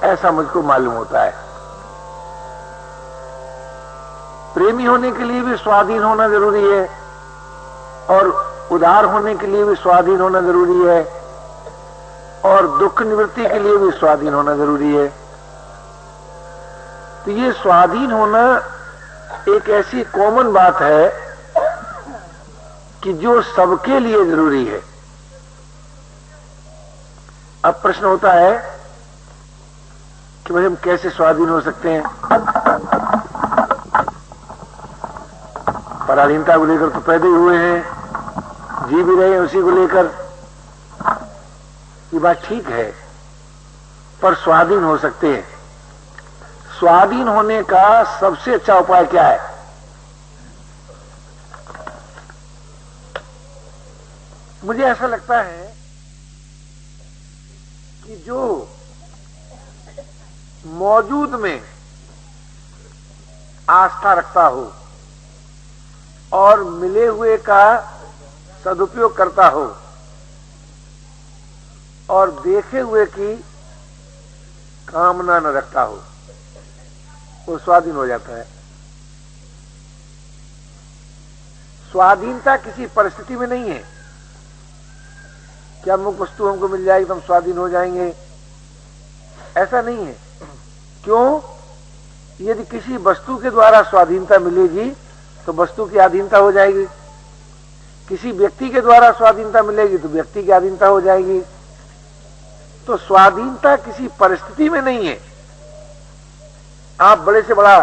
ऐसा मुझको मालूम होता है। प्रेमी होने के लिए भी स्वाधीन होना जरूरी है और उदार होने के लिए भी स्वाधीन होना जरूरी है और दुख निवृत्ति के लिए भी स्वाधीन होना जरूरी है। तो ये स्वाधीन होना एक ऐसी कॉमन बात है कि जो सबके लिए जरूरी है। अब प्रश्न होता है कि भाई हम कैसे स्वाधीन हो सकते हैं? पराधीनता को लेकर तो पैदा ही हुए हैं, जी भी रहे हैं उसी को लेकर, ये बात ठीक है, पर स्वाधीन हो सकते हैं। स्वाधीन होने का सबसे अच्छा उपाय क्या है? मुझे ऐसा लगता है कि जो मौजूद में आस्था रखता हो और मिले हुए का सदुपयोग करता हो और देखे हुए की कामना न रखता हो, वो स्वाधीन हो जाता है। स्वाधीनता किसी परिस्थिति में नहीं है कि अमुक वस्तु हमको मिल जाएगी तो हम स्वाधीन हो जाएंगे, ऐसा नहीं है। क्यों? यदि किसी वस्तु के द्वारा स्वाधीनता मिलेगी तो वस्तु की अधीनता हो जाएगी, किसी व्यक्ति के द्वारा स्वाधीनता मिलेगी तो व्यक्ति की अधीनता हो जाएगी। तो स्वाधीनता किसी परिस्थिति में नहीं है। आप बड़े से बड़ा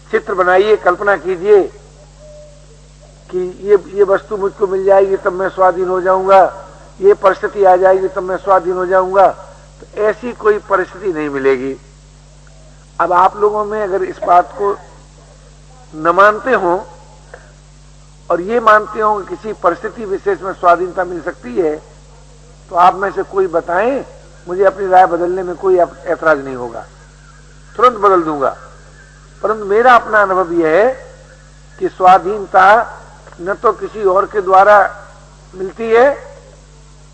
चित्र बनाइए, कल्पना कीजिए कि ये वस्तु मुझको मिल जाएगी तब मैं स्वाधीन हो जाऊंगा, ये परिस्थिति आ जाएगी तब मैं स्वाधीन हो जाऊंगा, तो ऐसी कोई परिस्थिति नहीं मिलेगी। अब आप लोगों में अगर इस बात को न मानते हो और ये मानते हो कि किसी परिस्थिति विशेष में स्वाधीनता मिल सकती है, तो आप में से कोई बताएं, मुझे अपनी राय बदलने में कोई ऐतराज नहीं होगा, तुरंत बदल दूंगा। परंतु मेरा अपना अनुभव यह है कि स्वाधीनता न तो किसी और के द्वारा मिलती है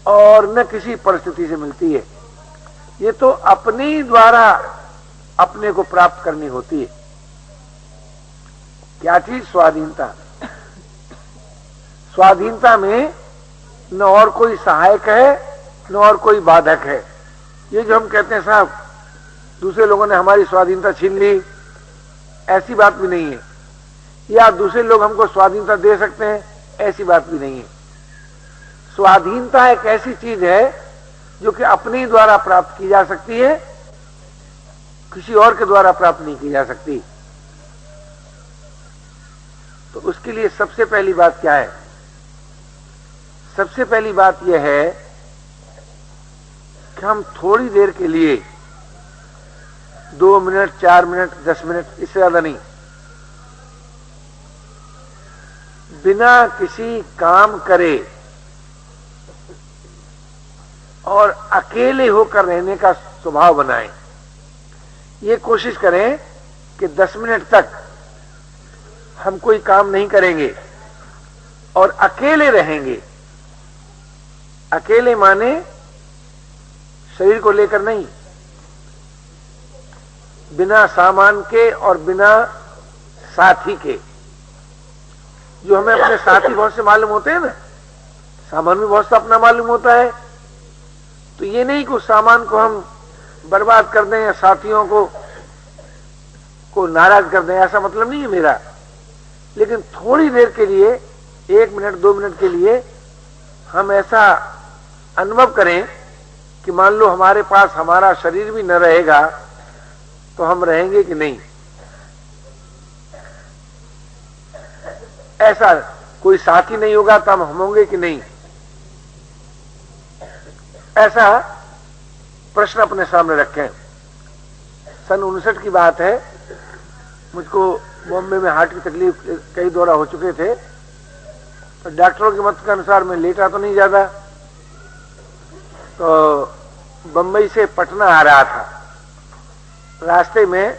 और न किसी परिस्थिति से मिलती है, ये तो अपने द्वारा अपने को प्राप्त करनी होती है। क्या चीज? स्वाधीनता। स्वाधीनता में न और कोई सहायक है न और कोई बाधक है। ये जो हम कहते हैं साहब दूसरे लोगों ने हमारी स्वाधीनता छीन ली, ऐसी बात भी नहीं है, या दूसरे लोग हमको स्वाधीनता दे सकते हैं, ऐसी बात भी नहीं है। स्वाधीनता एक ऐसी चीज है जो कि अपने द्वारा प्राप्त की जा सकती है, किसी और के द्वारा प्राप्त नहीं की जा सकती। तो उसके लिए सबसे पहली बात क्या है? सबसे पहली बात यह है कि हम थोड़ी देर के लिए 2 मिनट, 4 मिनट, 10 मिनट, इससे ज्यादा नहीं, बिना किसी काम करे और अकेले होकर रहने का स्वभाव बनाएं। ये कोशिश करें कि 10 मिनट तक हम कोई काम नहीं करेंगे और अकेले रहेंगे। अकेले माने शरीर को लेकर नहीं, बिना सामान के और बिना साथी के। जो हमें अपने साथी बहुत से मालूम होते हैं ना, सामान भी बहुत सा अपना मालूम होता है, तो ये नहीं कि उस सामान को हम बर्बाद कर दें या साथियों को नाराज कर दें, ऐसा मतलब नहीं है मेरा। लेकिन थोड़ी देर के लिए, 1 मिनट 2 मिनट के लिए हम ऐसा अनुभव करें कि मान लो हमारे पास हमारा शरीर भी न रहेगा तो हम रहेंगे कि नहीं। ऐसा कोई साथी नहीं होगा तो हम होंगे कि नहीं, ऐसा प्रश्न अपने सामने रखें। सन 59 की बात है, मुझको बॉम्बे में हार्ट की तकलीफ कई दौरा हो चुके थे, तो डॉक्टरों के मत के अनुसार मैं लेटा तो नहीं ज्यादा, तो बंबई से पटना आ रहा था, रास्ते में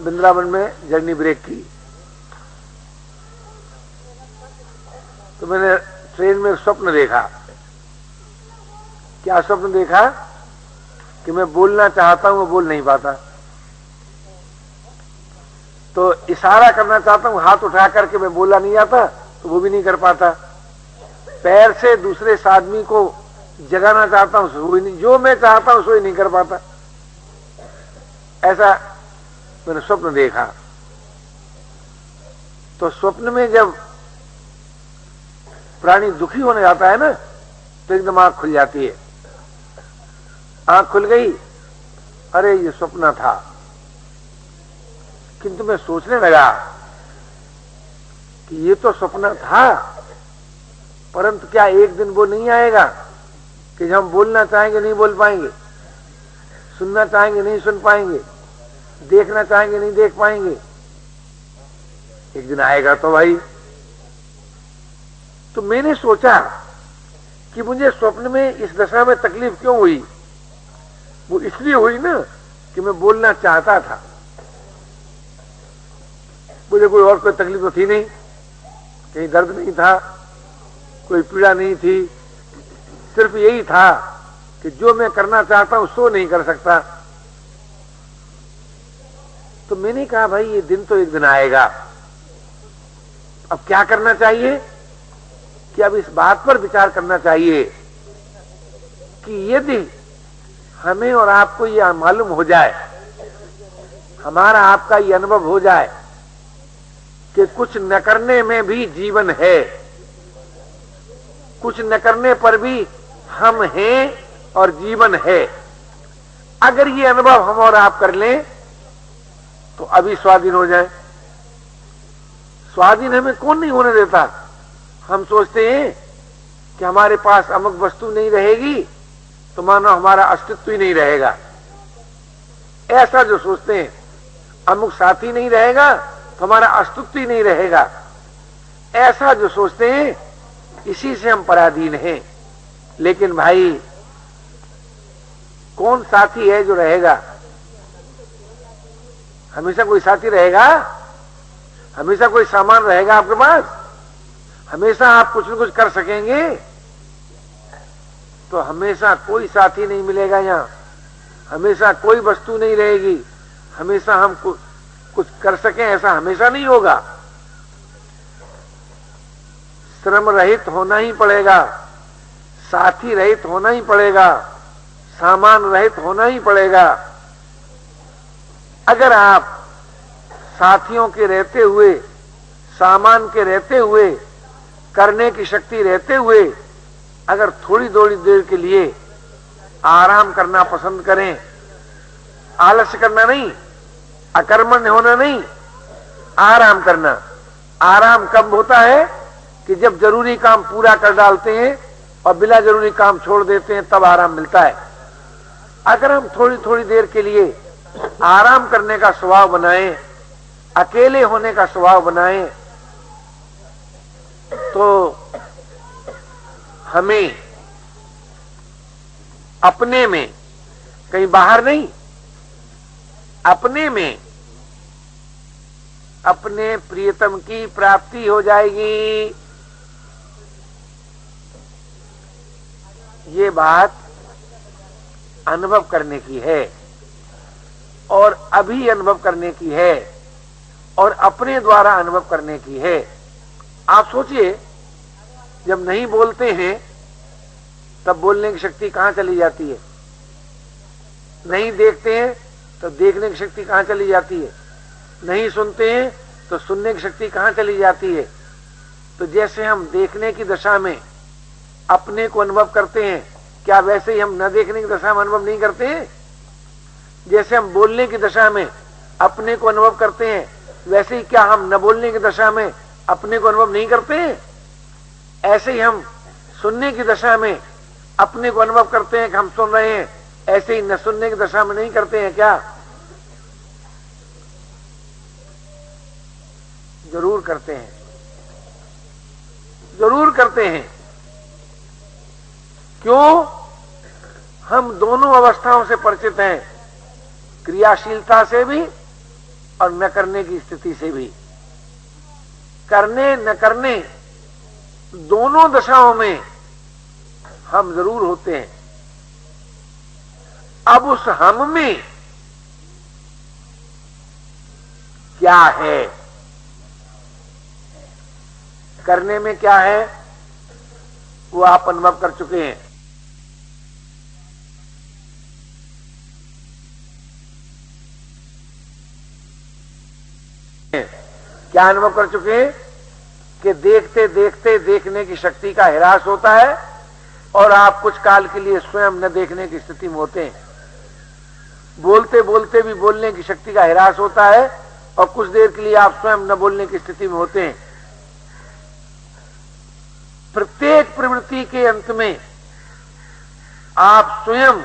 वृंदावन में जर्नी ब्रेक की, तो मैंने ट्रेन में स्वप्न देखा। क्या स्वप्न देखा कि मैं बोलना चाहता हूं, वो बोल नहीं पाता। तो इशारा करना चाहता हूं, हाथ उठा करके मैं बोला नहीं आता, तो वो भी नहीं कर पाता। पैर से दूसरे आदमी को जगाना चाहता हूं, वो भी नहीं, जो मैं चाहता हूं सो ही नहीं कर पाता। ऐसा मैंने स्वप्न देखा। तो स्वप्न में जब प्राणी दुखी होने जाता है ना, तो एकदम आंख खुल जाती है। आंख खुल गई, अरे ये स्वप्न था। किंतु मैं सोचने लगा कि ये तो स्वप्न था, परंतु क्या एक दिन वो नहीं आएगा कि जब हम बोलना चाहेंगे नहीं बोल पाएंगे, सुनना चाहेंगे नहीं सुन पाएंगे, देखना चाहेंगे नहीं देख पाएंगे। एक दिन आएगा तो भाई। तो मैंने सोचा कि मुझे स्वप्न में इस दशा में तकलीफ क्यों हुई। वो इसलिए हुई ना कि मैं बोलना चाहता था। मुझे कोई और कोई तकलीफ तो थी नहीं, कहीं दर्द नहीं था, कोई पीड़ा नहीं थी। सिर्फ यही था कि जो मैं करना चाहता हूं सो नहीं कर सकता। तो मैंने कहा भाई ये दिन तो एक दिन आएगा। अब क्या करना चाहिए कि अब इस बात पर विचार करना चाहिए कि यदि हमें और आपको यह मालूम हो जाए, हमारा आपका ये अनुभव हो जाए कि कुछ न करने में भी जीवन है, कुछ न करने पर भी हम हैं और जीवन है। अगर ये अनुभव हम और आप कर लें तो अभी स्वाधीन हो जाए। स्वाधीन हमें कौन नहीं होने देता। हम सोचते हैं कि हमारे पास अमुक वस्तु नहीं रहेगी तो मानो हमारा अस्तित्व ही नहीं रहेगा। ऐसा जो सोचते हैं, अमुक साथी नहीं रहेगा तो हमारा अस्तित्व ही नहीं रहेगा, ऐसा जो सोचते हैं, इसी से हम पराधीन हैं। लेकिन भाई कौन साथी है जो रहेगा? हमेशा कोई साथी रहेगा? हमेशा कोई सामान रहेगा आपके पास? हमेशा आप कुछ न कुछ कर सकेंगे? तो हमेशा कोई साथी नहीं मिलेगा यहां, हमेशा कोई वस्तु नहीं रहेगी, हमेशा हम कुछ कर सकें ऐसा हमेशा नहीं होगा। श्रम रहित होना ही पड़ेगा, साथी रहित होना ही पड़ेगा, सामान रहित होना ही पड़ेगा। अगर आप साथियों के रहते हुए, सामान के रहते हुए, करने की शक्ति रहते हुए अगर थोड़ी थोड़ी देर के लिए आराम करना पसंद करें, आलस्य करना नहीं, अकर्मण्य होना नहीं, आराम करना। आराम कब होता है कि जब जरूरी काम पूरा कर डालते हैं और बिना जरूरी काम छोड़ देते हैं, तब आराम मिलता है। अगर हम थोड़ी थोड़ी देर के लिए आराम करने का स्वभाव बनाएं, अकेले होने का स्वभाव बनाएं, तो हमें अपने में, कहीं बाहर नहीं, अपने में अपने प्रियतम की प्राप्ति हो जाएगी। ये बात अनुभव करने की है और अभी अनुभव करने की है और अपने द्वारा अनुभव करने की है। आप सोचिए, जब नहीं बोलते हैं तब बोलने की शक्ति कहां चली जाती है? नहीं देखते हैं तो देखने की शक्ति कहां चली जाती है? नहीं सुनते हैं तो सुनने की शक्ति कहां चली जाती है? तो जैसे हम देखने की दशा में अपने को अनुभव करते हैं, क्या वैसे ही हम न देखने की दशा में अनुभव नहीं करते हैं? जैसे हम बोलने की दशा में अपने को अनुभव करते हैं, वैसे ही क्या हम न बोलने की दशा में अपने को अनुभव नहीं करते हैं? ऐसे ही हम सुनने की दशा में अपने को अनुभव करते हैं कि हम सुन रहे हैं, ऐसे ही न सुनने की दशा में नहीं करते हैं क्या? जरूर करते हैं, जरूर करते हैं। क्यों? हम दोनों अवस्थाओं से परिचित हैं, क्रियाशीलता से भी और न करने की स्थिति से भी। करने न करने दोनों दशाओं में हम जरूर होते हैं। अब उस हम में क्या है, करने में क्या है, वो आप अनुभव कर चुके हैं। क्या अनुभव कर चुके हैं कि देखते देखते देखने की शक्ति का ह्रास होता है और आप कुछ काल के लिए स्वयं न देखने की स्थिति में होते हैं। बोलते बोलते भी बोलने की शक्ति का ह्रास होता है और कुछ देर के लिए आप स्वयं न बोलने की स्थिति में होते हैं। प्रत्येक प्रवृत्ति के अंत में आप स्वयं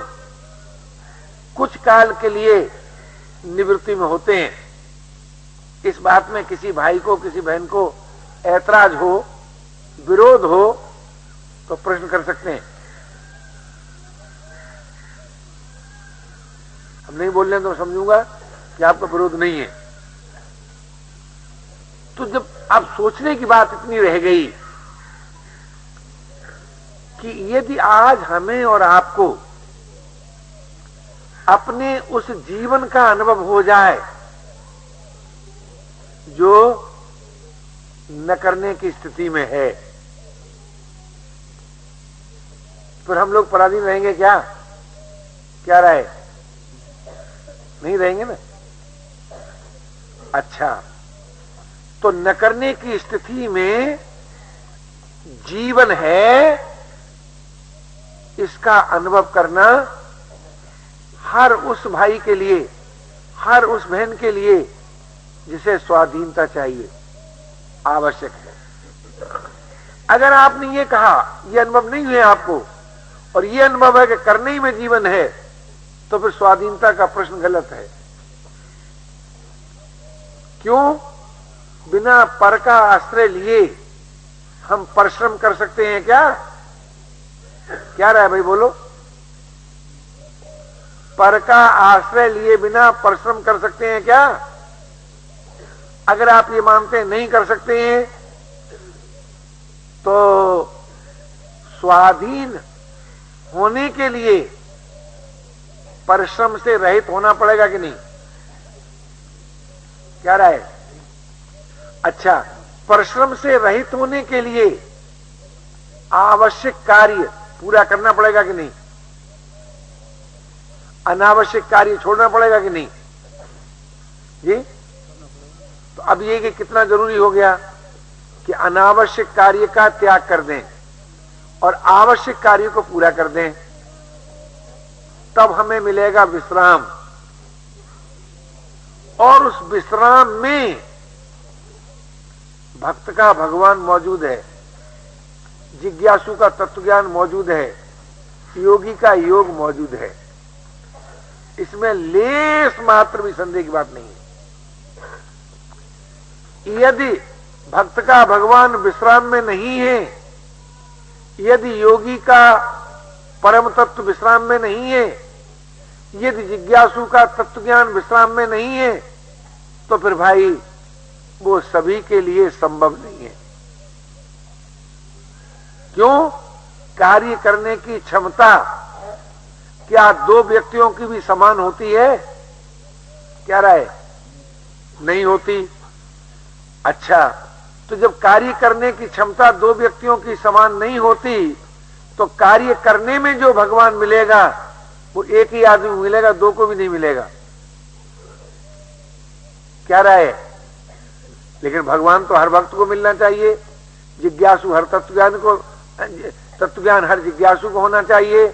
कुछ काल के लिए निवृत्ति में होते हैं। इस बात में किसी भाई को, किसी बहन को ऐतराज हो, विरोध हो तो प्रश्न कर सकते हैं। हम नहीं बोल रहे तो समझूंगा कि आपका विरोध नहीं है। तो जब अब सोचने की बात इतनी रह गई कि यदि आज हमें और आपको अपने उस जीवन का अनुभव हो जाए जो न करने की स्थिति में है, फिर हम लोग पराधीन रहेंगे क्या? क्या रहे? नहीं रहेंगे ना। अच्छा, तो न करने की स्थिति में जीवन है, इसका अनुभव करना हर उस भाई के लिए, हर उस बहन के लिए जिसे स्वाधीनता चाहिए, आवश्यक है। अगर आपने ये कहा, ये अनुभव नहीं हुए आपको और ये अनुभव है कि करने ही में जीवन है, तो फिर स्वाधीनता का प्रश्न गलत है। क्यों? बिना पर का आश्रय लिए हम परिश्रम कर सकते हैं क्या? क्या रहा है भाई, बोलो। पर का आश्रय लिए बिना परिश्रम कर सकते हैं क्या? अगर आप ये मानते हैं नहीं कर सकते हैं, तो स्वाधीन होने के लिए परिश्रम से रहित होना पड़ेगा कि नहीं? क्या रहा है? अच्छा, परिश्रम से रहित होने के लिए आवश्यक कार्य पूरा करना पड़ेगा कि नहीं? अनावश्यक कार्य छोड़ना पड़ेगा कि नहीं जी? तो अब ये कि कितना जरूरी हो गया कि अनावश्यक कार्य का त्याग कर दें और आवश्यक कार्य को पूरा कर दें, तब हमें मिलेगा विश्राम। और उस विश्राम में भक्त का भगवान मौजूद है, जिज्ञासु का तत्वज्ञान मौजूद है, योगी का योग मौजूद है। इसमें लेस मात्र भी संदेह की बात नहीं है। यदि भक्त का भगवान विश्राम में नहीं है, यदि योगी का परम तत्व विश्राम में नहीं है, यदि जिज्ञासु का तत्वज्ञान विश्राम में नहीं है, तो फिर भाई वो सभी के लिए संभव नहीं है। क्यों? कार्य करने की क्षमता क्या दो व्यक्तियों की भी समान होती है? क्या राय? नहीं होती। अच्छा, तो जब कार्य करने की क्षमता दो व्यक्तियों की समान नहीं होती, तो कार्य करने में जो भगवान मिलेगा वो एक ही आदमी मिलेगा, दो को भी नहीं मिलेगा। क्या राय? लेकिन भगवान तो हर भक्त को मिलना चाहिए, जिज्ञासु हर तत्वज्ञान हर जिज्ञासु को होना चाहिए,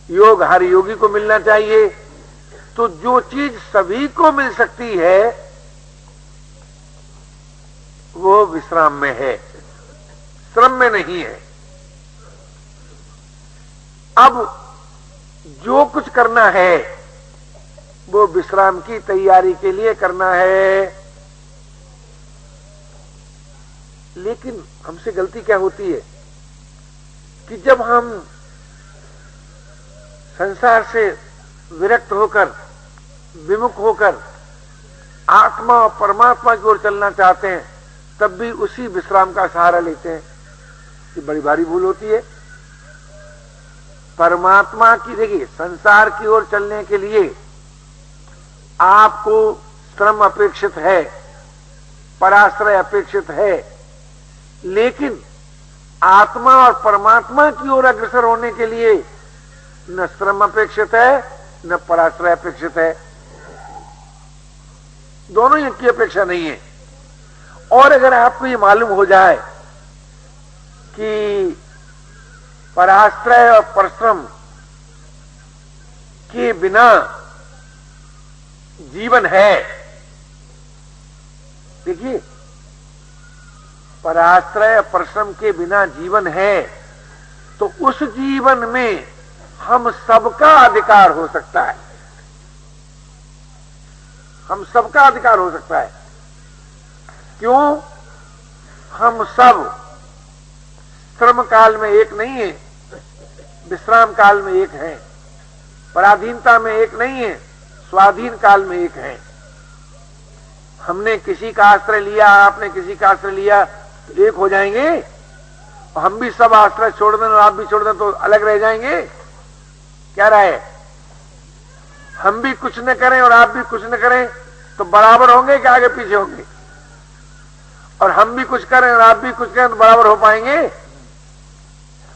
योग हर योगी को मिलना चाहिए। तो जो चीज सभी को मिल सकती है वो विश्राम में है, श्रम में नहीं है। अब जो कुछ करना है वो विश्राम की तैयारी के लिए करना है। लेकिन हमसे गलती क्या होती है कि जब हम संसार से विरक्त होकर, विमुख होकर आत्मा और परमात्मा की ओर चलना चाहते हैं, तब भी उसी विश्राम का सहारा लेते हैं। ये बड़ी भारी भूल होती है। परमात्मा की, देखिए संसार की ओर चलने के लिए आपको श्रम अपेक्षित है, पराश्रय अपेक्षित है, लेकिन आत्मा और परमात्मा की ओर अग्रसर होने के लिए न श्रम अपेक्षित है न पराश्रय अपेक्षित है, दोनों ही की अपेक्षा नहीं है। और अगर आपको ये मालूम हो जाए कि पराश्रय और परिश्रम के बिना जीवन है, देखिए पराश्रय परिश्रम के बिना जीवन है, तो उस जीवन में हम सबका अधिकार हो सकता है, हम सबका अधिकार हो सकता है। क्यों? हम सब श्रम काल में एक नहीं है, विश्राम काल में एक है, पराधीनता में एक नहीं है, स्वाधीन काल में एक है। हमने किसी का आश्रय लिया, आपने किसी का आश्रय लिया, तो एक हो जाएंगे। और हम भी सब आश्रय छोड़ दें और आप भी छोड़ दें तो अलग रह जाएंगे। क्या रहे? हम भी कुछ न करें और आप भी कुछ न करें तो बराबर होंगे कि आगे पीछे होंगे? और हम भी कुछ करें और आप भी कुछ करें तो बराबर हो पाएंगे?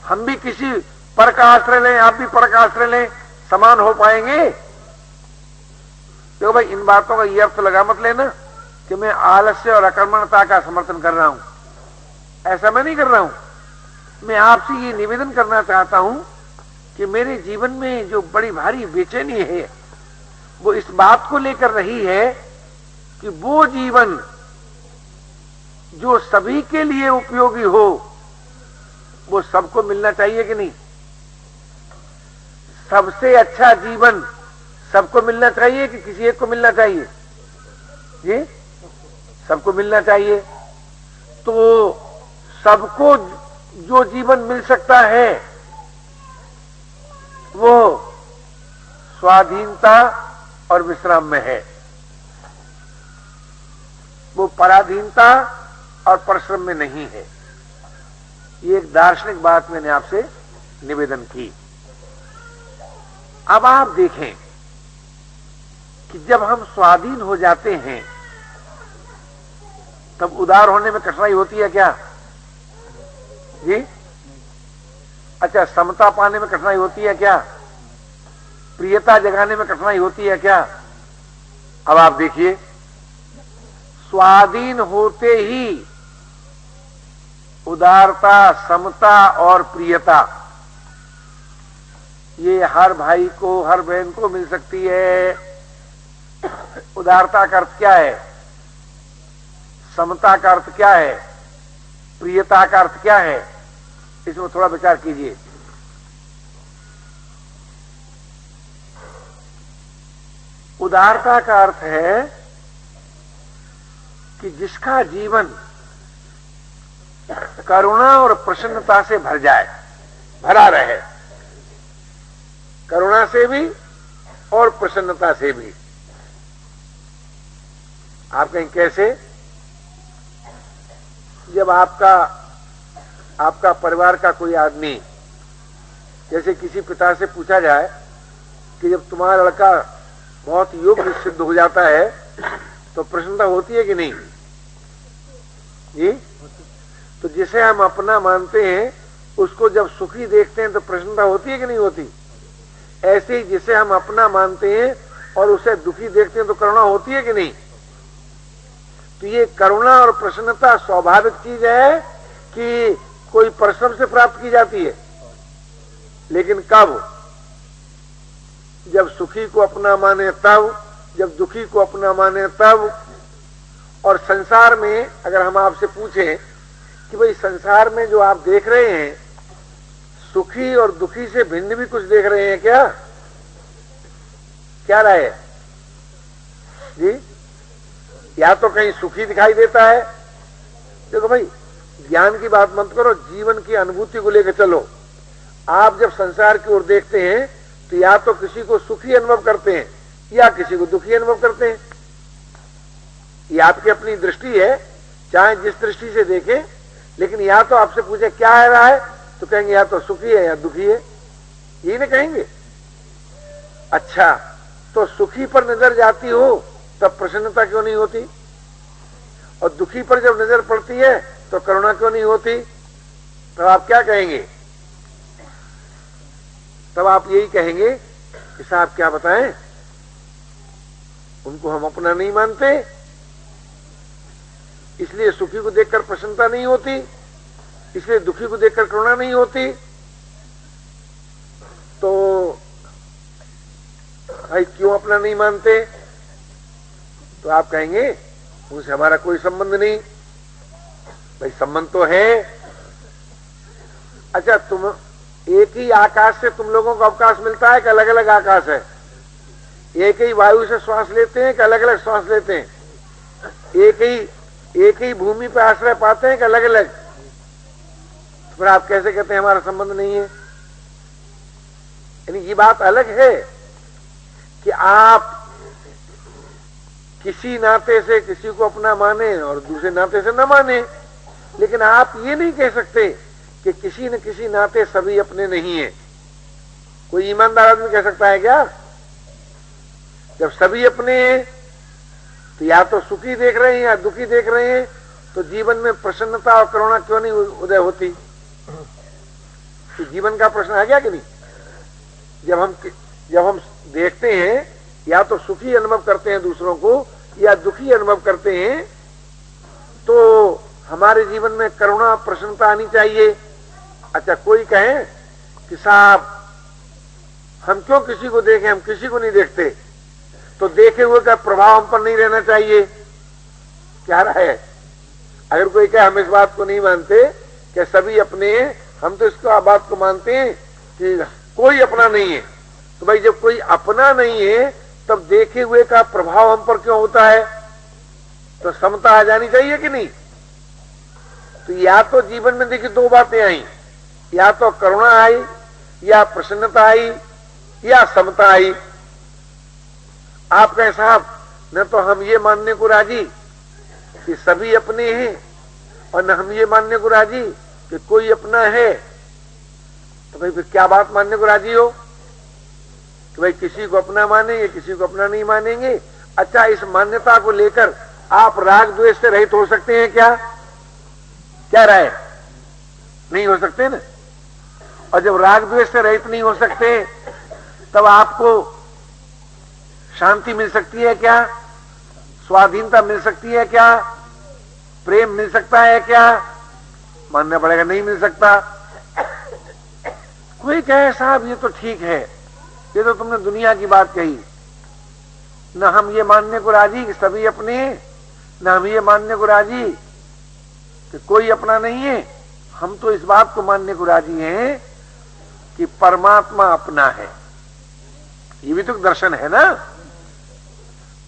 हम भी किसी पर का आश्रय लें, आप भी पर का आश्रय लें, समान हो पाएंगे? देखो भाई, इन बातों का यह अर्थ लगा मत लेना कि मैं आलस्य और अकर्मण्यता का समर्थन कर रहा हूं। ऐसा मैं नहीं कर रहा हूं। मैं आपसे ये निवेदन करना चाहता हूं कि मेरे जीवन में जो बड़ी भारी बेचैनी है वो इस बात को लेकर रही है कि वो जीवन जो सभी के लिए उपयोगी हो वो सबको मिलना चाहिए कि नहीं? सबसे अच्छा जीवन सबको मिलना चाहिए कि किसी एक को मिलना चाहिए? जी, सबको मिलना चाहिए। तो सबको जो जीवन मिल सकता है वो स्वाधीनता और विश्राम में है, वो पराधीनता और परिश्रम में नहीं है। ये एक दार्शनिक बात मैंने आपसे निवेदन की। अब आप देखें कि जब हम स्वाधीन हो जाते हैं तब उदार होने में कठिनाई होती है क्या? जी, अच्छा, समता पाने में कठिनाई होती है क्या? प्रियता जगाने में कठिनाई होती है क्या? अब आप देखिए, स्वाधीन होते ही उदारता, समता और प्रियता ये हर भाई को, हर बहन को मिल सकती है। उदारता का अर्थ क्या है? समता का अर्थ क्या है? प्रियता का अर्थ क्या है? इसमें थोड़ा विचार कीजिए। उदारता का अर्थ है कि जिसका जीवन करुणा और प्रसन्नता से भर जाए, भरा रहे, करुणा से भी और प्रसन्नता से भी। आप कहें कैसे? जब आपका परिवार का कोई आदमी, जैसे किसी पिता से पूछा जाए कि जब तुम्हारा लड़का बहुत योग्य सिद्ध हो जाता है तो प्रसन्नता होती है कि नहीं? जी, तो जिसे हम अपना मानते हैं उसको जब सुखी देखते हैं तो प्रसन्नता होती है कि नहीं होती? ऐसे ही जिसे हम अपना मानते हैं और उसे दुखी देखते हैं तो करुणा होती है कि नहीं? तो ये करुणा और प्रसन्नता स्वाभाविक चीज है कि कोई परिश्रम से प्राप्त की जाती है? लेकिन कब? जब सुखी को अपना माने तब, जब दुखी को अपना माने तब। और संसार में अगर हम आपसे पूछें कि भाई संसार में जो आप देख रहे हैं, सुखी और दुखी से भिन्न भी कुछ देख रहे हैं क्या? क्या राय है जी? या तो कहीं सुखी दिखाई देता है? देखो भाई, ज्ञान की बात मत करो, जीवन की अनुभूति को लेकर चलो। आप जब संसार की ओर देखते हैं तो या तो किसी को सुखी अनुभव करते हैं या किसी को दुखी अनुभव करते हैं। ये आपकी अपनी दृष्टि है, चाहे जिस दृष्टि से देखें। लेकिन या तो आपसे पूछे क्या है रहा है तो कहेंगे या तो सुखी है या दुखी है। यही ना कहेंगे। अच्छा, तो सुखी पर नजर जाती हो तब प्रसन्नता क्यों नहीं होती, और दुखी पर जब नजर पड़ती है तो करुणा क्यों नहीं होती? तब आप क्या कहेंगे? तब आप यही कहेंगे कि साहब क्या बताएं, उनको हम अपना नहीं मानते, इसलिए सुखी को देखकर प्रसन्नता नहीं होती, इसलिए दुखी को देखकर करुणा नहीं होती। तो भाई क्यों अपना नहीं मानते? तो आप कहेंगे उनसे हमारा कोई संबंध नहीं। भाई संबंध तो है। अच्छा, तुम एक ही आकाश से तुम लोगों को अवकाश मिलता है कि अलग अलग आकाश है? एक ही वायु से श्वास लेते हैं कि अलग अलग श्वास लेते हैं? एक ही भूमि पर आश्रय पाते हैं कि अलग अलग? तो फिर आप कैसे कहते हैं हमारा संबंध नहीं है? यानी ये बात अलग है कि आप किसी नाते से किसी को अपना माने और दूसरे नाते से न माने, लेकिन आप ये नहीं कह सकते कि किसी न किसी नाते सभी अपने नहीं है। कोई ईमानदार आदमी कह सकता है क्या? जब सभी अपने हैं तो या तो सुखी देख रहे हैं या दुखी देख रहे हैं, तो जीवन में प्रसन्नता और करुणा क्यों नहीं उदय होती? तो जीवन का प्रश्न आ गया कि नहीं? जब हम देखते हैं, या तो सुखी अनुभव करते हैं दूसरों को या दुखी अनुभव करते हैं, तो हमारे जीवन में करुणा प्रसन्नता आनी चाहिए। अच्छा, कोई कहे कि साहब हम क्यों किसी को देखें, हम किसी को नहीं देखते, तो देखे हुए का प्रभाव हम पर नहीं रहना चाहिए। क्या राय है? अगर कोई कहे हम इस बात को नहीं मानते कि सभी अपने हैं, हम तो इसको बात को मानते हैं कि कोई अपना नहीं है, तो भाई जब कोई अपना नहीं है तब देखे हुए का प्रभाव हम पर क्यों होता है? तो समता आ जानी चाहिए कि नहीं? तो या तो जीवन में देखिए दो बातें आई, या तो करुणा आई, या प्रसन्नता आई, या समता आई। आप कहें साहब न तो हम ये मानने को राजी कि सभी अपने हैं, और न हम ये मानने को राजी कि कोई अपना है, तो भाई फिर क्या बात मानने को राजी हो कि भाई किसी को अपना मानेंगे, किसी को अपना नहीं मानेंगे? अच्छा, इस मान्यता को लेकर आप राग द्वेष से रहित हो सकते हैं क्या? क्या राय? नहीं हो सकते ना। और जब राग द्वेष से रहित नहीं हो सकते, तब आपको शांति मिल सकती है क्या? स्वाधीनता मिल सकती है क्या? प्रेम मिल सकता है क्या? मानना पड़ेगा नहीं मिल सकता। कोई कहे साहब ये तो ठीक है, ये तो तुमने दुनिया की बात कही, न हम ये मानने को राजी कि सभी अपने हैं, न हम ये मानने को राजी कि कोई अपना नहीं है। हम तो इस बात को मानने को राजी हैं कि परमात्मा अपना है। ये भी तो दर्शन है ना।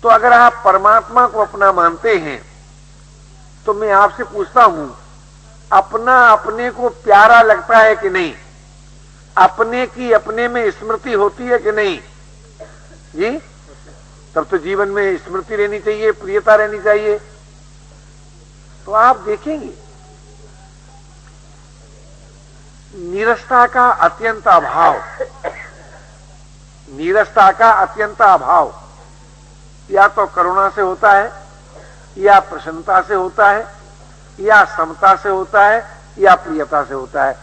तो अगर आप परमात्मा को अपना मानते हैं, तो मैं आपसे पूछता हूं, अपना अपने को प्यारा लगता है कि नहीं? अपने की अपने में स्मृति होती है कि नहीं जी? तब तो जीवन में स्मृति रहनी चाहिए, प्रियता रहनी चाहिए। तो आप देखेंगे नीरसता का अत्यंत अभाव, नीरसता का अत्यंत अभाव या तो करुणा से होता है, या प्रसन्नता से होता है, या समता से होता है, या प्रियता से होता है।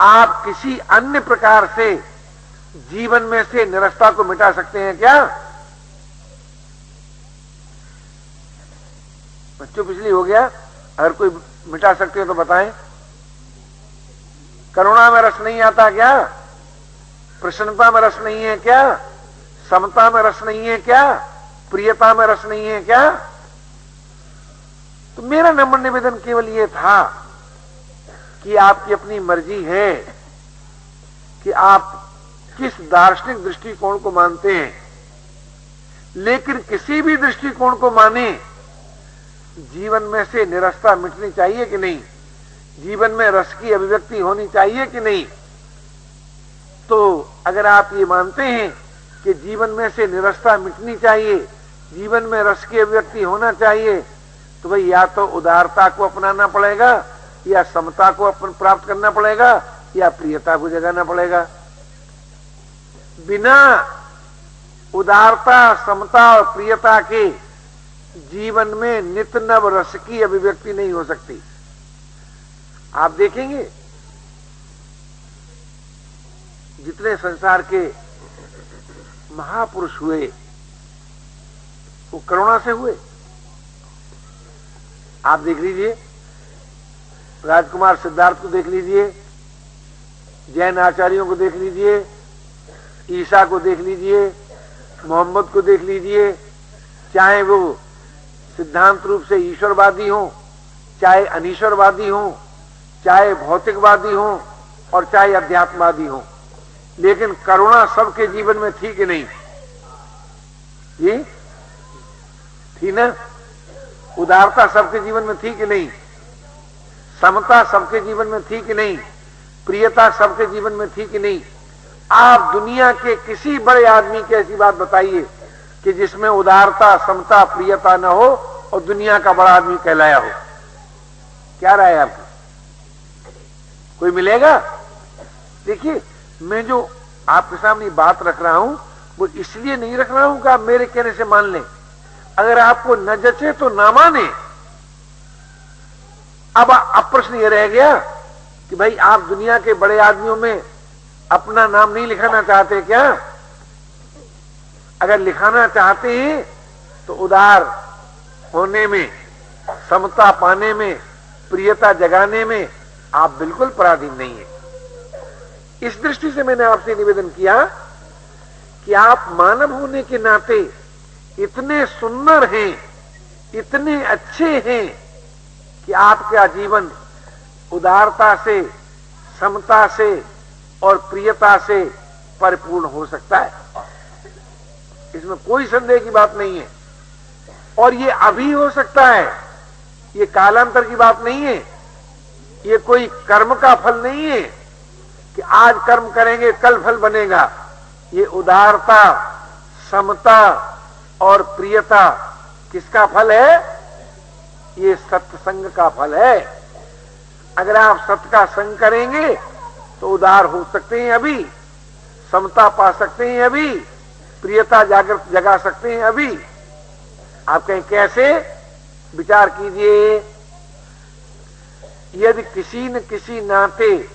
आप किसी अन्य प्रकार से जीवन में से निरसता को मिटा सकते हैं क्या? बच्चों पिछली हो गया, अगर कोई मिटा सकते हो तो बताएं। करुणा में रस नहीं आता क्या? प्रसन्नता में रस नहीं है क्या? समता में रस नहीं है क्या? प्रियता में रस नहीं है क्या? तो मेरा नम्र निवेदन केवल यह था कि आपकी अपनी मर्जी है कि आप किस दार्शनिक दृष्टिकोण को मानते हैं, लेकिन किसी भी दृष्टिकोण को माने, जीवन में से निरसता मिटनी चाहिए कि नहीं? जीवन में रस की अभिव्यक्ति होनी चाहिए कि नहीं? तो अगर आप ये मानते हैं कि जीवन में से निरसता मिटनी चाहिए, जीवन में रस की अभिव्यक्ति होना चाहिए, तो भाई या तो उदारता को अपनाना पड़ेगा, या समता को प्राप्त करना पड़ेगा, या प्रियता को जगाना पड़ेगा। बिना उदारता, समता और प्रियता के जीवन में नित्य नव रस की अभिव्यक्ति नहीं हो सकती। आप देखेंगे जितने संसार के महापुरुष हुए वो करुणा से हुए। आप देख लीजिए, राजकुमार सिद्धार्थ को देख लीजिए, जैन आचार्यों को देख लीजिए, ईसा को देख लीजिए, मोहम्मद को देख लीजिए, चाहे वो सिद्धांत रूप से ईश्वरवादी हो, चाहे अनीश्वरवादी हो, चाहे भौतिकवादी हो और चाहे अध्यात्मवादी हो, लेकिन करुणा सबके जीवन में थी कि नहीं? जी थी ना? उदारता सबके जीवन में थी कि नहीं? समता सबके जीवन में थी कि नहीं? प्रियता सबके जीवन में थी कि नहीं? आप दुनिया के किसी बड़े आदमी की ऐसी बात बताइए कि जिसमें उदारता, समता, प्रियता न हो और दुनिया का बड़ा आदमी कहलाया हो। क्या राय है आपकी? कोई मिलेगा? देखिए, मैं जो आपके सामने बात रख रहा हूं वो इसलिए नहीं रख रहा हूं कि आप मेरे कहने से मान लें। अगर आपको न जचे तो ना माने। अब प्रश्न ये रह गया कि भाई आप दुनिया के बड़े आदमियों में अपना नाम नहीं लिखाना चाहते क्या? अगर लिखाना चाहते हैं तो उदार होने में, समता पाने में, प्रियता जगाने में आप बिल्कुल पराधीन नहीं है। इस दृष्टि से मैंने आपसे निवेदन किया कि आप मानव होने के नाते इतने सुंदर हैं, इतने अच्छे हैं कि आपका जीवन उदारता से, समता से और प्रियता से परिपूर्ण हो सकता है। इसमें कोई संदेह की बात नहीं है। और ये अभी हो सकता है, ये कालांतर की बात नहीं है, ये कोई कर्म का फल नहीं है कि आज कर्म करेंगे कल फल बनेगा। ये उदारता, समता और प्रियता किसका फल है? ये सत्संग का फल है। अगर आप सत्य का संग करेंगे तो उदार हो सकते हैं अभी, समता पा सकते हैं अभी, प्रियता जागृत जगा सकते हैं अभी। आप कहें कैसे? विचार कीजिए। यदि किसी न किसी नाते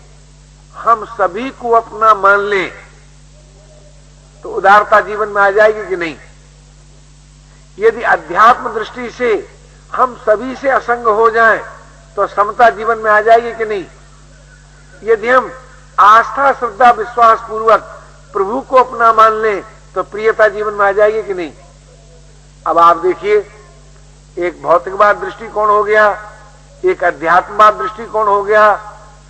हम सभी को अपना मान लें तो उदारता जीवन में आ जाएगी कि नहीं? यदि अध्यात्म दृष्टि से हम सभी से असंग हो जाएं तो समता जीवन में आ जाएगी कि नहीं? यदि हम आस्था, श्रद्धा, विश्वास पूर्वक प्रभु को अपना मान लें तो प्रियता जीवन में आ जाएगी कि नहीं? अब आप देखिए, एक भौतिकवाद दृष्टिकोण हो गया, एक अध्यात्मवाद दृष्टिकोण हो गया,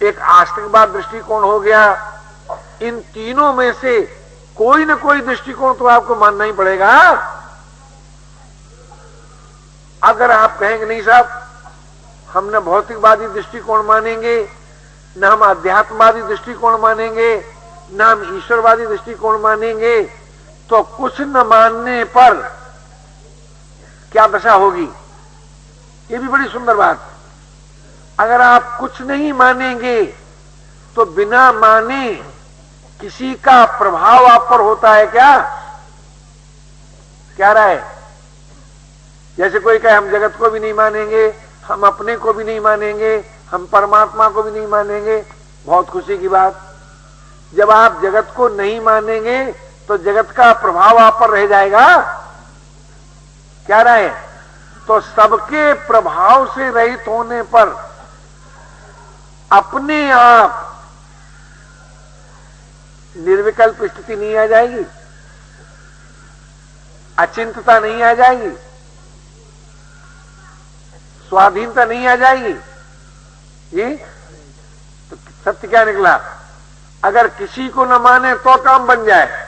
एक आस्तिकवाद दृष्टिकोण हो गया। इन तीनों में से कोई न कोई दृष्टिकोण तो आपको मानना ही पड़ेगा। अगर आप कहेंगे नहीं साहब, हम न भौतिकवादी दृष्टिकोण मानेंगे, न हम अध्यात्मवादी दृष्टिकोण मानेंगे, न हम ईश्वरवादी दृष्टिकोण मानेंगे, तो कुछ न मानने पर क्या दशा होगी? ये भी बड़ी सुंदर बात। अगर आप कुछ नहीं मानेंगे तो बिना माने किसी का प्रभाव आप पर होता है क्या? क्या राय? जैसे कोई कहे हम जगत को भी नहीं मानेंगे, हम अपने को भी नहीं मानेंगे, हम परमात्मा को भी नहीं मानेंगे। बहुत खुशी की बात, जब आप जगत को नहीं मानेंगे तो जगत का प्रभाव आप पर रह जाएगा। क्या राय? तो सबके प्रभाव से रहित होने पर अपने आप निर्विकल्प स्थिति नहीं आ जाएगी, अचिंतता नहीं आ जाएगी, स्वाधीनता नहीं आ जाएगी। जी तो सत्य क्या निकला? अगर किसी को न माने तो काम बन जाए,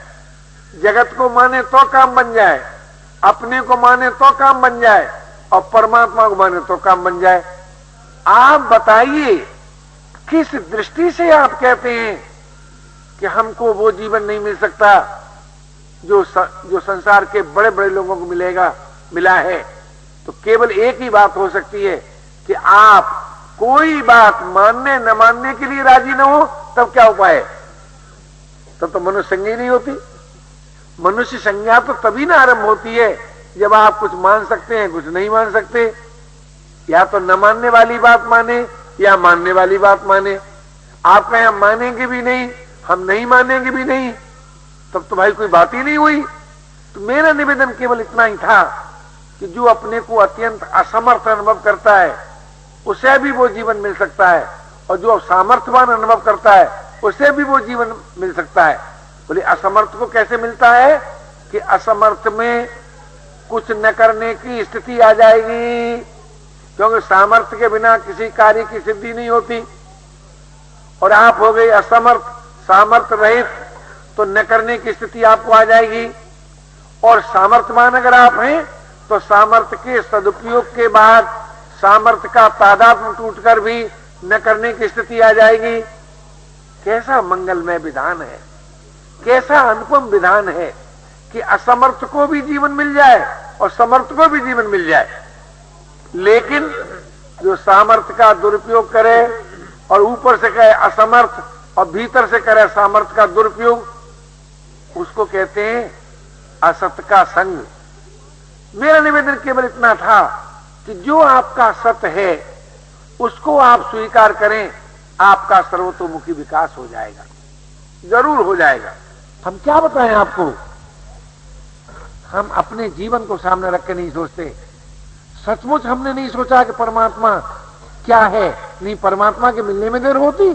जगत को माने तो काम बन जाए, अपने को माने तो काम बन जाए और परमात्मा को माने तो काम बन जाए। आप बताइए किस दृष्टि से आप कहते हैं कि हमको वो जीवन नहीं मिल सकता जो संसार के बड़े बड़े लोगों को मिला है? तो केवल एक ही बात हो सकती है कि आप कोई बात मानने न मानने के लिए राजी न हो, तब क्या उपाय है? तब तो मनुष्य संगी नहीं होती। मनुष्य संज्ञा तो तभी ना आरंभ होती है जब आप कुछ मान सकते हैं, कुछ नहीं मान सकते। या तो न मानने वाली बात माने या मानने वाली बात माने। आप कहें हम मानेंगे भी नहीं, हम नहीं मानेंगे भी नहीं, तब तो भाई कोई बात ही नहीं हुई। तो मेरा निवेदन केवल इतना ही था कि जो अपने को अत्यंत असमर्थ अनुभव करता है उसे भी वो जीवन मिल सकता है, और जो सामर्थ्यवान अनुभव करता है उसे भी वो जीवन मिल सकता है। बोले असमर्थ को कैसे मिलता है कि असमर्थ में कुछ न करने की स्थिति आ जाएगी, क्योंकि सामर्थ्य के बिना किसी कार्य की सिद्धि नहीं होती। और आप हो गए असमर्थ, सामर्थ्य रहित, तो न करने की स्थिति आपको आ जाएगी। और सामर्थ्यवान अगर आप हैं तो सामर्थ्य के सदुपयोग के बाद सामर्थ्य का तादात्म्य टूटकर भी न करने की स्थिति आ जाएगी। कैसा मंगलमय विधान है, कैसा अनुपम विधान है कि असमर्थ को भी जीवन मिल जाए और समर्थ को भी जीवन मिल जाए। लेकिन जो सामर्थ्य का दुरुपयोग करे और ऊपर से कहे असमर्थ और भीतर से करे सामर्थ्य का दुरुपयोग, उसको कहते हैं असत का संग। मेरा निवेदन केवल इतना था कि जो आपका सत्य है उसको आप स्वीकार करें, आपका सर्वतोमुखी विकास हो जाएगा, जरूर हो जाएगा। हम क्या बताएं आपको, हम अपने जीवन को सामने रख के नहीं सोचते। सचमुच हमने नहीं सोचा कि परमात्मा क्या है। नहीं, परमात्मा के मिलने में देर होती,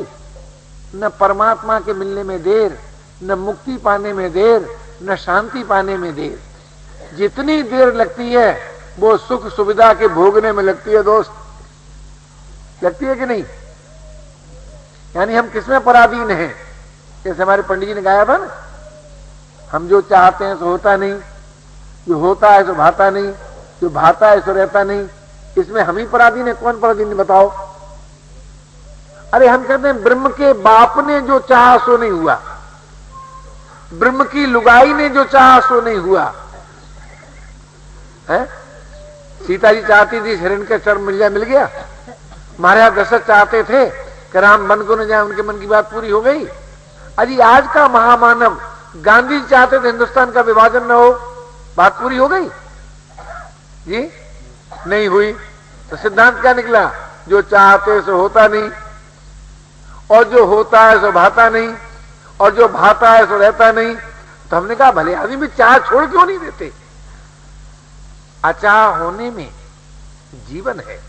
न परमात्मा के मिलने में देर, न मुक्ति पाने में देर, न शांति पाने में देर। जितनी देर लगती है वो सुख सुविधा के भोगने में लगती है दोस्त, लगती है कि नहीं? यानी हम किसमें पराधीन हैं? जैसे हमारे पंडित जी ने गाया था ना, हम जो चाहते हैं सो होता नहीं, जो होता है सो भाता नहीं, जो भाता है सो रहता नहीं। इसमें हम ही पराधीन है, कौन पराधीन बताओ? अरे हम कहते हैं ब्रह्म के बाप ने जो चाहा सो नहीं हुआ, ब्रह्म की लुगाई ने जो चाहा सो नहीं हुआ है। सीता जी चाहती थी हिरण के चर्म मिल गया। महाराज दशरथ चाहते थे कि राम वन को न जाए, उनके मन की बात पूरी हो गई। अजी आज का महामानव गांधी जी चाहते थे हिंदुस्तान का विभाजन न हो, बात पूरी हो गई जी? नहीं हुई। तो सिद्धांत क्या निकला? जो चाहते सो होता नहीं, और जो होता है सो भाता नहीं, और जो भाता है सो रहता नहीं। तो हमने कहा भले आदमी भी चाह छोड़ क्यों नहीं देते? अचाह होने में जीवन है,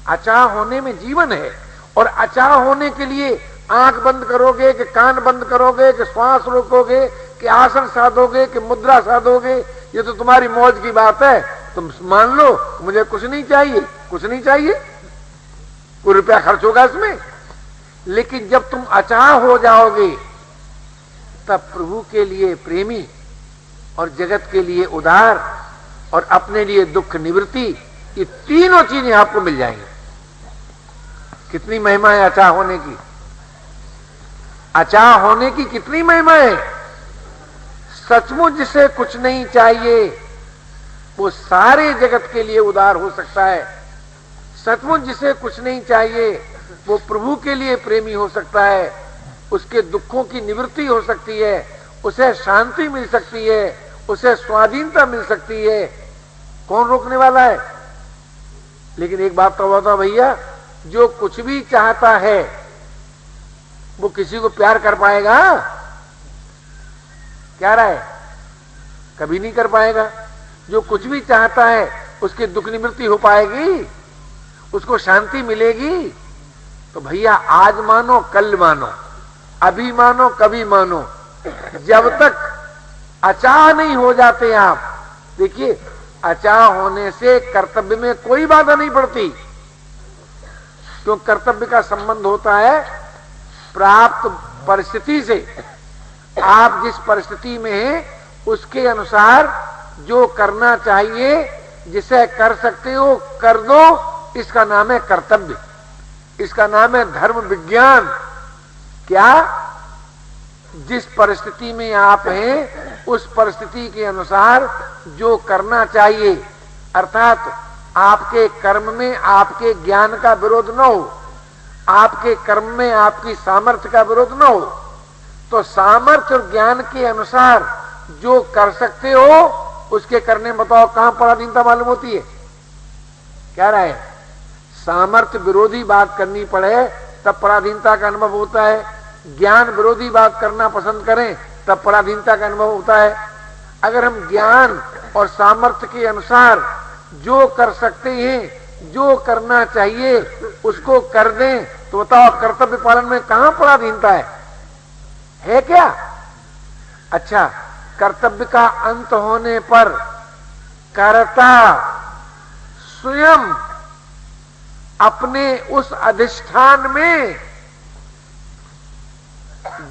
अचाह होने में जीवन है। और अचाह होने के लिए आंख बंद करोगे कि कान बंद करोगे कि श्वास रोकोगे कि आसन साधोगे कि मुद्रा साधोगे, ये तो तुम्हारी मौज की बात है। तुम मान लो मुझे कुछ नहीं चाहिए, कुछ नहीं चाहिए, कोई रुपया खर्च होगा इसमें। लेकिन जब तुम अचाह हो जाओगे तब प्रभु के लिए प्रेमी और जगत के लिए उदार और अपने लिए दुख निवृत्ति, ये तीनों चीजें आपको मिल जाएंगी। कितनी महिमा है अचाह होने की, अचाह होने की कितनी महिमा है। सचमुच जिसे कुछ नहीं चाहिए वो सारे जगत के लिए उदार हो सकता है। सचमुच जिसे कुछ नहीं चाहिए वो प्रभु के लिए प्रेमी हो सकता है, उसके दुखों की निवृत्ति हो सकती है, उसे शांति मिल सकती है, उसे स्वाधीनता मिल सकती है। कौन रोकने वाला है? लेकिन एक बात तो बता भैया, जो कुछ भी चाहता है वो किसी को प्यार कर पाएगा? क्या राय? कभी नहीं कर पाएगा। जो कुछ भी चाहता है उसकी दुख निवृत्ति हो पाएगी, उसको शांति मिलेगी? तो भैया आज मानो कल मानो, अभी मानो कभी मानो, जब तक अचाह नहीं हो जाते आप। देखिए अचाह होने से कर्तव्य में कोई बाधा नहीं पड़ती, क्यों? कर्तव्य का संबंध होता है प्राप्त परिस्थिति से। आप जिस परिस्थिति में हैं उसके अनुसार जो करना चाहिए, जिसे कर सकते हो कर दो, इसका नाम है कर्तव्य, इसका नाम है धर्म विज्ञान। क्या? जिस परिस्थिति में आप हैं उस परिस्थिति के अनुसार जो करना चाहिए, अर्थात आपके कर्म में आपके ज्ञान का विरोध न हो, आपके कर्म में आपकी सामर्थ्य का विरोध न हो, तो सामर्थ्य और ज्ञान के अनुसार जो कर सकते हो उसके करने में बताओ कहां पराधीनता मालूम होती है? क्या राय है? सामर्थ्य विरोधी बात करनी पड़े तब पराधीनता का अनुभव होता है, ज्ञान विरोधी बात करना पसंद करें तब पराधीनता का अनुभव होता है। अगर हम ज्ञान और सामर्थ्य के अनुसार जो कर सकते हैं, जो करना चाहिए उसको कर दें तो बताओ कर्तव्य पालन में कहां पराधीनता है क्या? अच्छा, कर्तव्य का अंत होने पर कर्ता स्वयं अपने उस अधिष्ठान में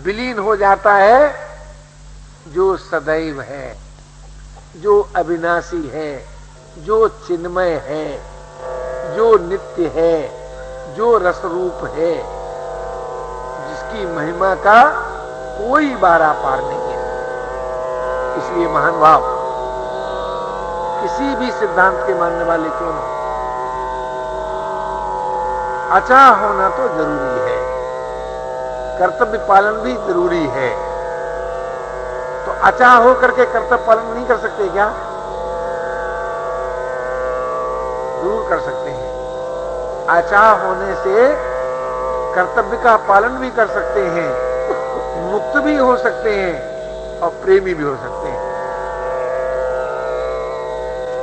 विलीन हो जाता है जो सदैव है, जो अविनाशी है, जो चिन्मय है, जो नित्य है, जो रसरूप है, जिसकी महिमा का कोई बारा पार नहीं है। इसलिए महान भाव किसी भी सिद्धांत के मानने वाले क्यों न हो, अचाह होना तो जरूरी है, कर्तव्य पालन भी जरूरी है। तो अचाह हो करके कर्तव्य पालन नहीं कर सकते क्या? जरूर कर सकते हैं। अचाह होने से कर्तव्य का पालन भी कर सकते हैं, मुक्त भी हो सकते हैं और प्रेमी भी हो सकते हैं।